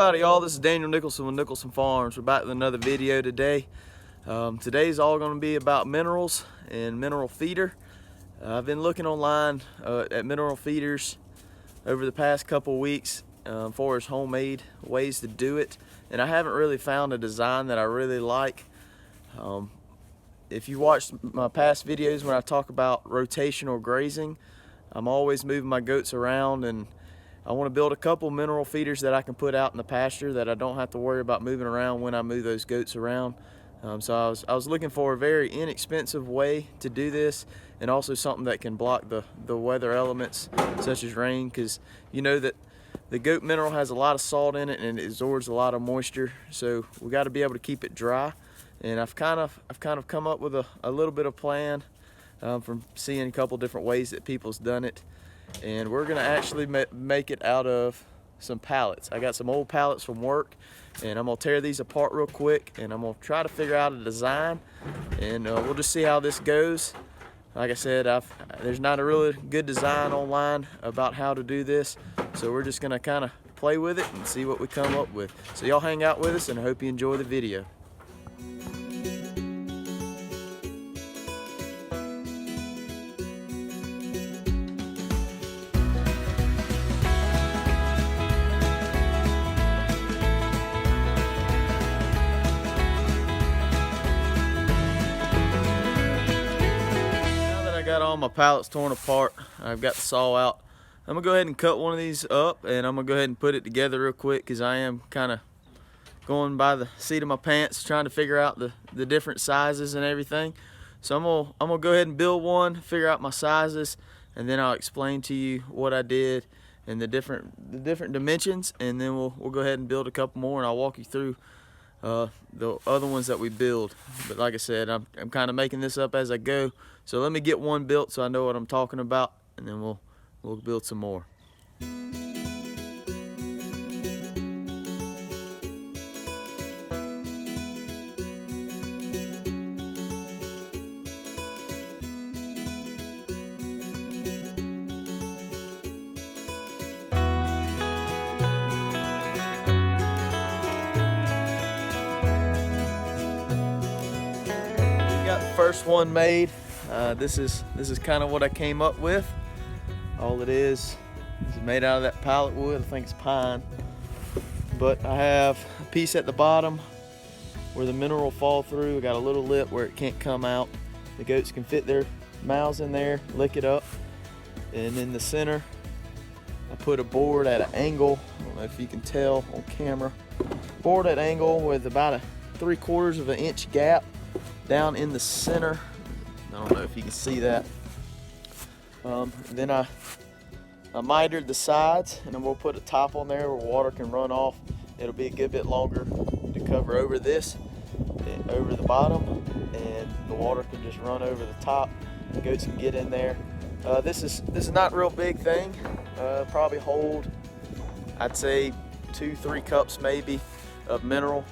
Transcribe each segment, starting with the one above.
Howdy y'all, this is Daniel Nicholson with Nicholson Farms. We're back with another video today. Today's all going to be about minerals and mineral feeder. I've been looking online at mineral feeders over the past couple weeks for as homemade ways to do it, and I haven't really found a design that I really like. If you watched my past videos when I talk about rotational grazing, I'm always moving my goats around, and I want to build a couple mineral feeders that I can put out in the pasture that I don't have to worry about moving around when I move those goats around. So I was looking for a very inexpensive way to do this, and also something that can block the weather elements such as rain, because you know that the goat mineral has a lot of salt in it and it absorbs a lot of moisture, so we got to be able to keep it dry. And I've kind of come up with a little bit of plan from seeing a couple different ways that people's done it. And we're gonna actually make it out of some pallets. I got some old pallets from work, and I'm gonna tear these apart real quick, and I'm gonna try to figure out a design, and we'll just see how this goes. Like I said, there's not a really good design online about how to do this, so we're just gonna kind of play with it and see what we come up with. So y'all hang out with us, and I hope you enjoy the video. Got all my pallets torn apart. I've got the saw out. I'm gonna go ahead and cut one of these up, and I'm gonna go ahead and put it together real quick, because I am kind of going by the seat of my pants trying to figure out the different sizes and everything. So I'm gonna go ahead and build one, figure out my sizes, and then I'll explain to you what I did and the different dimensions, and then we'll go ahead and build a couple more, and I'll walk you through the other ones that we build. But like I said, I'm kind of making this up as I go. So let me get one built so I know what I'm talking about, and then we'll build some more. Got the first one made. This is kind of what I came up with. All it is made out of that pallet wood. I think it's pine. But I have a piece at the bottom where the mineral will fall through. I got a little lip where it can't come out. The goats can fit their mouths in there, lick it up. And in the center, I put a board at an angle. I don't know if you can tell on camera. Board at angle with about a 3/4 of an inch gap down in the center. I don't know if you can see that. Then I mitered the sides, and I'm gonna put a top on there where water can run off. It'll be a good bit longer to cover over this and over the bottom, and the water can just run over the top. The goats can get in there. This is not a real big thing. Probably hold, I'd say 2-3 cups maybe of mineral.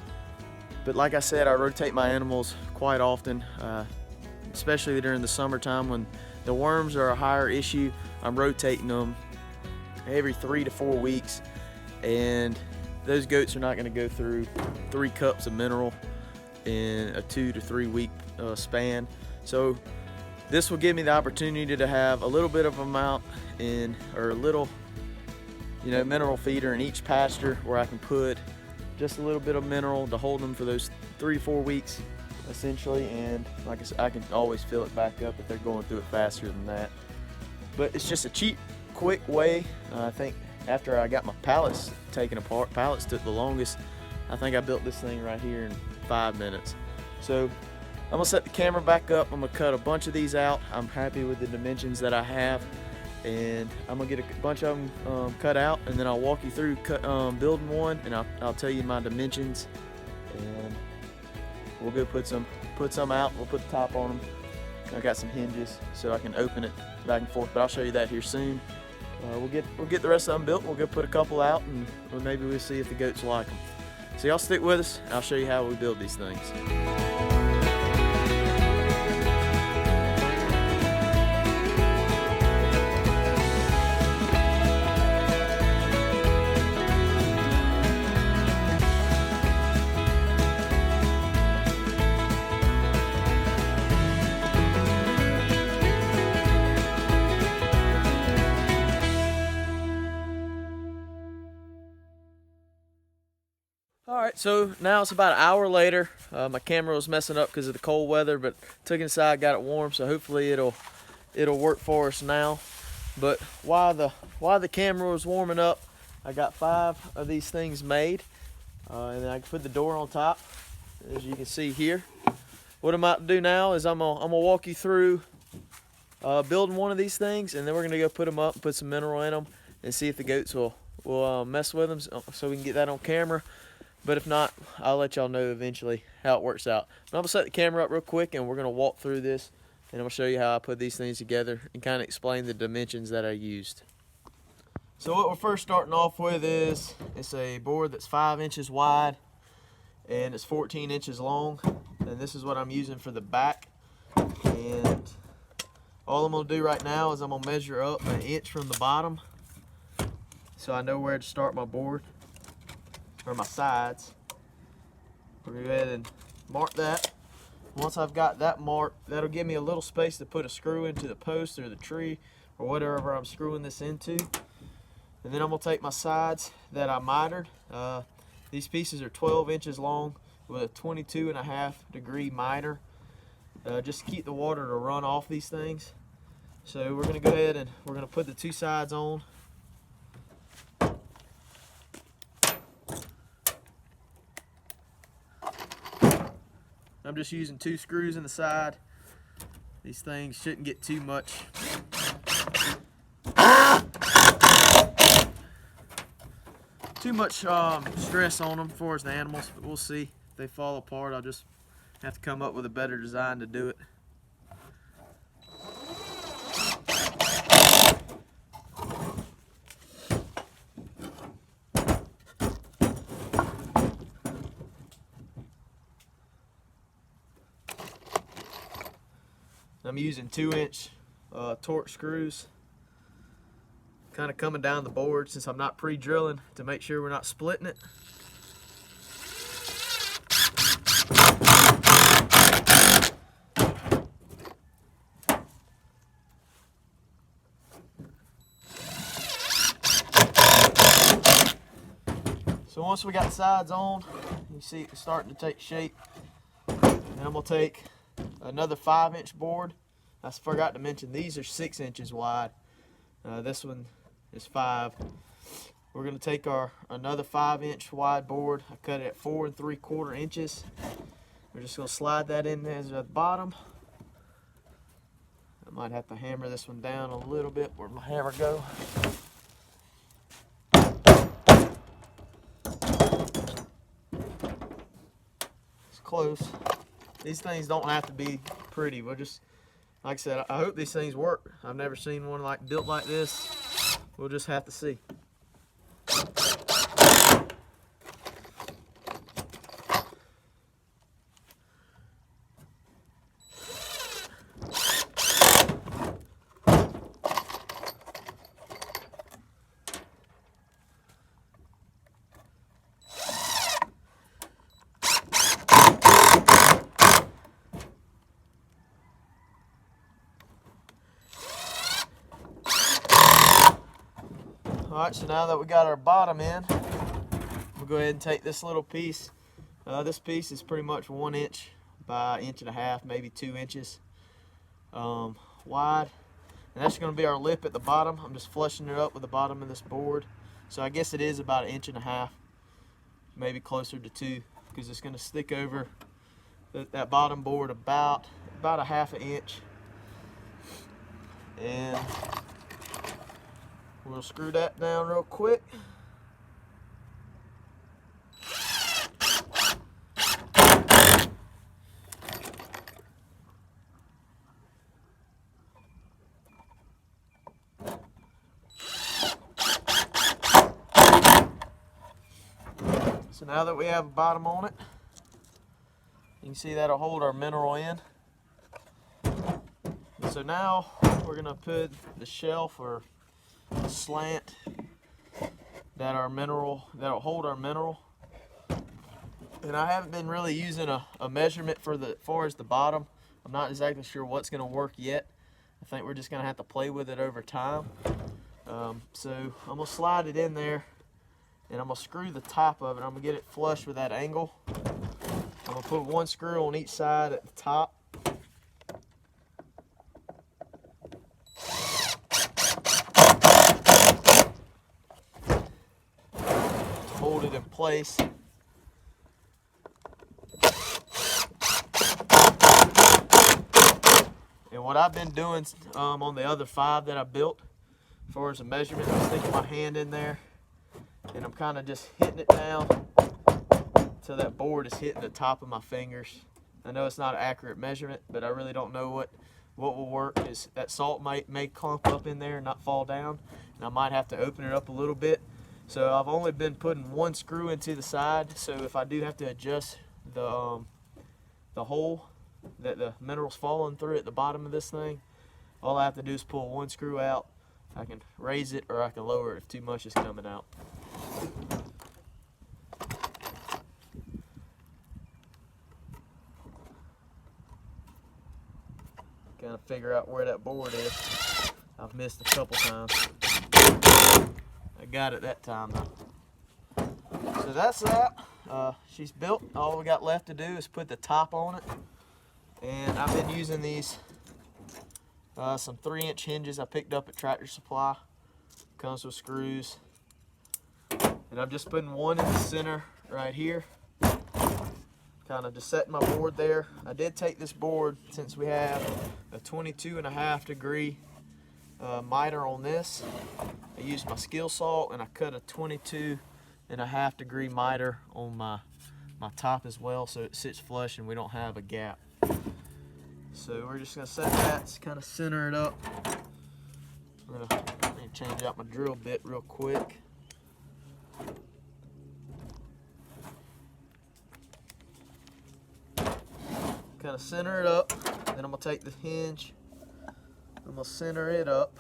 But like I said, I rotate my animals quite often. Especially during the summertime when the worms are a higher issue. I'm rotating them every 3 to 4 weeks, and those goats are not going to go through 3 cups of mineral in a 2 to 3 week span. So this will give me the opportunity to have a little bit of amount or a little, mineral feeder in each pasture, where I can put just a little bit of mineral to hold them for those 3 to 4 weeks essentially. And like I said, I can always fill it back up if they're going through it faster than that. But it's just a cheap, quick way. I think after I got my pallets taken apart, pallets took the longest. I think I built this thing right here in 5 minutes. So I'm gonna set the camera back up. I'm gonna cut a bunch of these out. I'm happy with the dimensions that I have, and I'm gonna get a bunch of them cut out, and then I'll walk you through building one, and I'll tell you my dimensions, and we'll go put some out. We'll put the top on them. I got some hinges so I can open it back and forth, but I'll show you that here soon. We'll get the rest of them built. We'll go put a couple out, and maybe we'll see if the goats like them. So y'all stick with us. I'll show you how we build these things. Alright, so now it's about an hour later. My camera was messing up because of the cold weather, but took it inside, got it warm, so hopefully it'll work for us now. But while the camera was warming up, I got 5 of these things made, and then I can put the door on top, as you can see here. What I'm about to do now is I'm gonna walk you through building one of these things, and then we're gonna go put them up and put some mineral in them and see if the goats will mess with them, so we can get that on camera. But if not, I'll let y'all know eventually how it works out. But I'm gonna set the camera up real quick, and we're gonna walk through this, and I'm gonna show you how I put these things together and kind of explain the dimensions that I used. So what we're first starting off with is, it's a board that's 5 inches wide and it's 14 inches long, and this is what I'm using for the back. And all I'm gonna do right now is I'm gonna measure up an inch from the bottom so I know where to start my board, or my sides. We're gonna go ahead and mark that. Once I've got that marked, that'll give me a little space to put a screw into the post or the tree or whatever I'm screwing this into. And then I'm gonna take my sides that I mitered. These pieces are 12 inches long with a 22.5-degree miter, just to keep the water to run off these things. So we're gonna go ahead and we're gonna put the 2 sides on. I'm just using 2 screws in the side. These things shouldn't get too much stress on them as far as the animals, but we'll see. If they fall apart, I'll just have to come up with a better design to do it. I'm using 2-inch torque screws, kind of coming down the board since I'm not pre-drilling, to make sure we're not splitting it. So once we got the sides on, you see it's starting to take shape. And I'm gonna take another 5-inch board. I forgot to mention these are 6 inches wide. This one is 5. We're going to take another 5-inch wide board. I cut it at 4 3/4 inches. We're just going to slide that in there at the bottom. I might have to hammer this one down a little bit. Where'd my hammer go? It's close. These things don't have to be pretty. We'll just, like I said, I hope these things work. I've never seen one built like this. We'll just have to see. Alright, so now that we got our bottom in, we'll go ahead and take this little piece. This piece is pretty much 1 inch by 1.5 inches, maybe 2 inches wide. And that's going to be our lip at the bottom. I'm just flushing it up with the bottom of this board. So I guess it is about 1.5 inches, maybe closer to 2, because it's going to stick over that bottom board about 1/2 inch. And we'll screw that down real quick. So now that we have a bottom on it, you can see that'll hold our mineral in. So now we're gonna put the shelf or slant that'll hold our mineral. And I haven't been really using a measurement for as far as the bottom. I'm not exactly sure what's going to work yet. I think we're just going to have to play with it over time. So I'm going to slide it in there and I'm gonna screw the top of it. I'm gonna get it flush with that angle. I'm gonna put one screw on each side at the top. Hold it in place. And what I've been doing on the other 5 that I built, as far as the measurement, I'm sticking my hand in there and I'm kind of just hitting it down until that board is hitting the top of my fingers. I know it's not an accurate measurement, but I really don't know what will work. Is that salt may clump up in there and not fall down, and I might have to open it up a little bit. So I've only been putting one screw into the side, so if I do have to adjust the hole that the mineral's falling through at the bottom of this thing, all I have to do is pull one screw out. I can raise it or I can lower it if too much is coming out. Kind of figure out where that board is. I've missed a couple times. I got it that time though. So that's that. She's built. All we got left to do is put the top on it. And I've been using these some 3-inch hinges I picked up at Tractor Supply. Comes with screws. And I'm just putting one in the center right here. Kind of just setting my board there. I did take this board, since we have a 22.5 degree miter on this. I used my skill saw and I cut a 22.5 degree miter on my top as well, so it sits flush and we don't have a gap. So we're just gonna set that to kind of center it up. I'm gonna change out my drill bit real quick. Kind of center it up. Then I'm gonna take the hinge. I'm gonna center it up.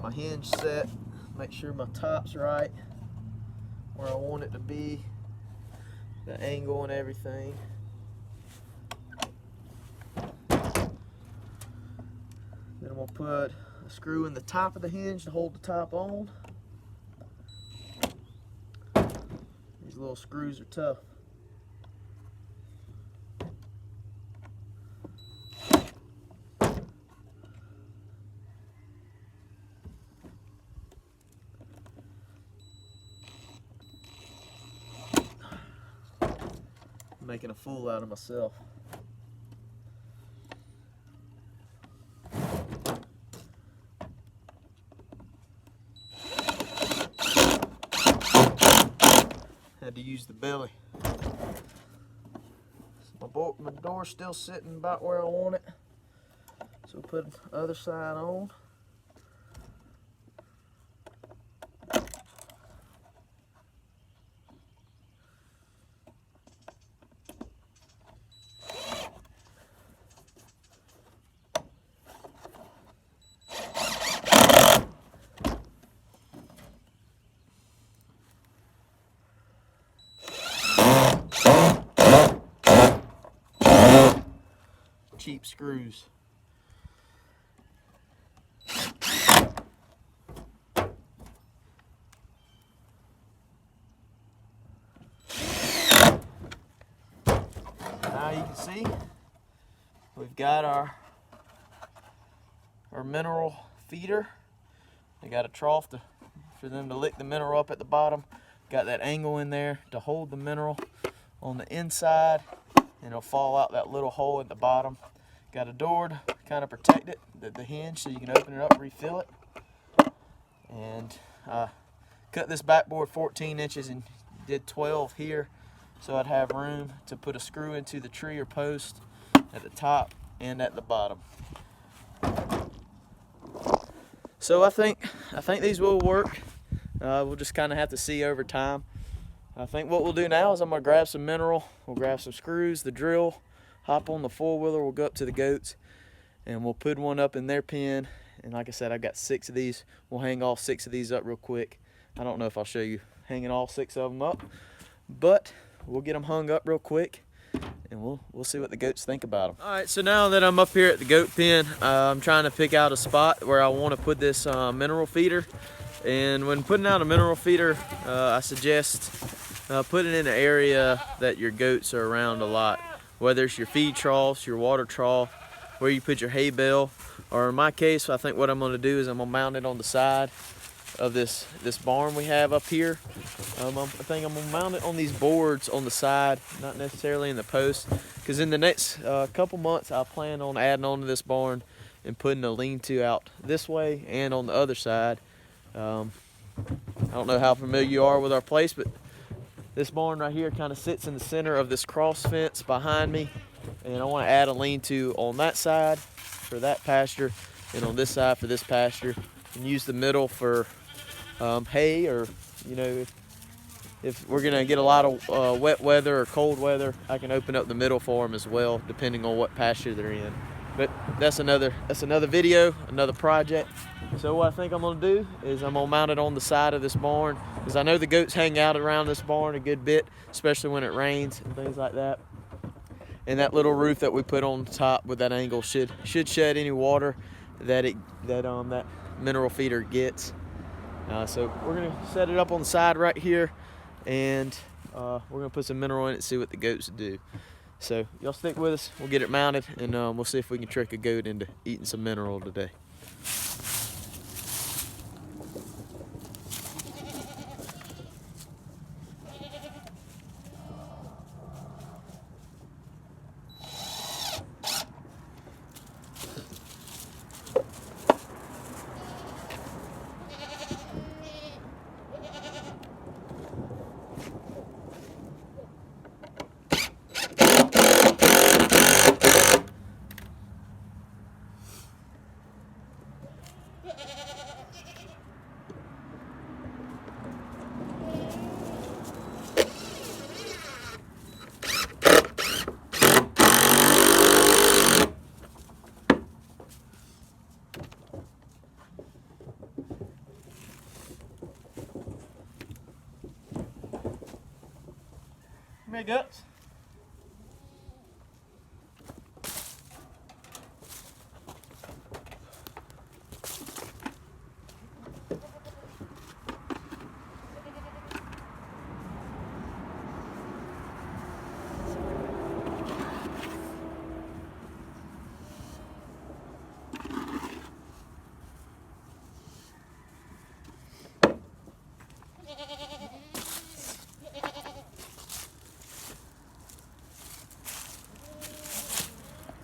My hinge set. Make sure my top's right where I want it to be. The angle and everything. Then I'm gonna put a screw in the top of the hinge to hold the top on. These little screws are tough. I'm making a fool out of myself. Had to use the belly. So my door's still sitting about where I want it. So put the other side on. Cheap screws. Now you can see we've got our mineral feeder. They got a trough for them to lick the mineral up at the bottom. Got that angle in there to hold the mineral on the inside, and it'll fall out that little hole at the bottom. Got a door to kind of protect it, the hinge, so you can open it up, refill it. And cut this backboard 14 inches and did 12 here, so I'd have room to put a screw into the tree or post at the top and at the bottom. So I think these will work. We'll just kind of have to see over time. I think what we'll do now is I'm gonna grab some mineral, we'll grab some screws, the drill, hop on the 4-wheeler, we'll go up to the goats, and we'll put one up in their pen. And like I said, I've got 6 of these. We'll hang all 6 of these up real quick. I don't know if I'll show you hanging all 6 of them up, but we'll get them hung up real quick, and we'll see what the goats think about them. All right, so now that I'm up here at the goat pen, I'm trying to pick out a spot where I want to put this mineral feeder. And when putting out a mineral feeder, I suggest putting it in an area that your goats are around a lot, whether it's your feed troughs, your water trough, where you put your hay bale, or in my case, I think what I'm going to do is I'm going to mount it on the side of this barn we have up here. I think I'm going to mount it on these boards on the side, not necessarily in the post, because in the next couple months I plan on adding on to this barn and putting a lean-to out this way and on the other side. I don't know how familiar you are with our place, but this barn right here kind of sits in the center of this cross fence behind me, and I want to add a lean-to on that side for that pasture and on this side for this pasture, and use the middle for hay, or if we're gonna get a lot of wet weather or cold weather, I can open up the middle for them as well, depending on what pasture they're in. But that's another video, another project. So what I think I'm gonna do is I'm gonna mount it on the side of this barn, because I know the goats hang out around this barn a good bit, especially when it rains and things like that. And that little roof that we put on top with that angle should shed any water that that mineral feeder gets. So we're gonna set it up on the side right here, and we're gonna put some mineral in it and see what the goats do. So y'all stick with us, we'll get it mounted, and we'll see if we can trick a goat into eating some mineral today. Come here, guts.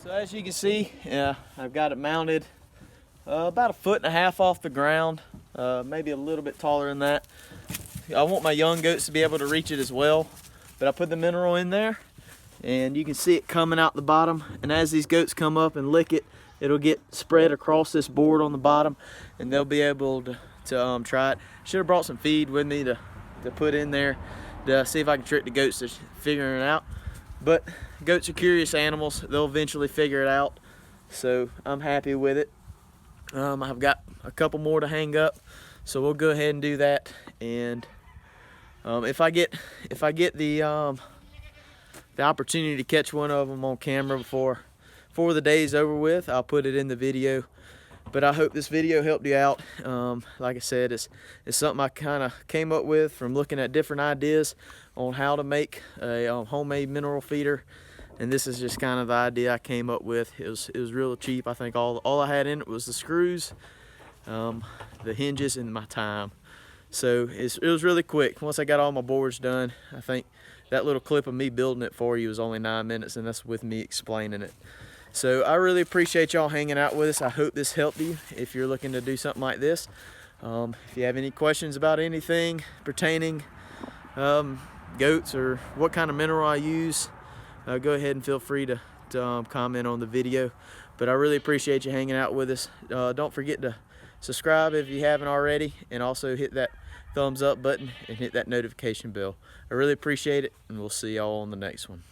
So as you can see, I've got it mounted about 1.5 feet off the ground, maybe a little bit taller than that. I want my young goats to be able to reach it as well, but I put the mineral in there, and you can see it coming out the bottom, and as these goats come up and lick it, it'll get spread across this board on the bottom, and they'll be able to try it. Should have brought some feed with me to put in there to see if I can trick the goats to figuring it out. But goats are curious animals, they'll eventually figure it out, so I'm happy with it. I've got a couple more to hang up, so we'll go ahead and do that. And if I get the opportunity to catch one of them on camera before the day's over with, I'll put it in the video. But I hope this video helped you out. Like I said, it's something I kind of came up with from looking at different ideas on how to make a homemade mineral feeder, and this is just kind of the idea I came up with. It was real cheap. I think all I had in it was the screws, the hinges, and my time. So it was really quick. Once I got all my boards done, I think that little clip of me building it for you was only 9 minutes, and that's with me explaining it. So I really appreciate y'all hanging out with us. I hope this helped you if you're looking to do something like this. If you have any questions about anything pertaining goats or what kind of mineral I use, go ahead and feel free to comment on the video. But I really appreciate you hanging out with us. Don't forget to subscribe if you haven't already, and also hit that thumbs up button and hit that notification bell. I really appreciate it, and we'll see y'all on the next one.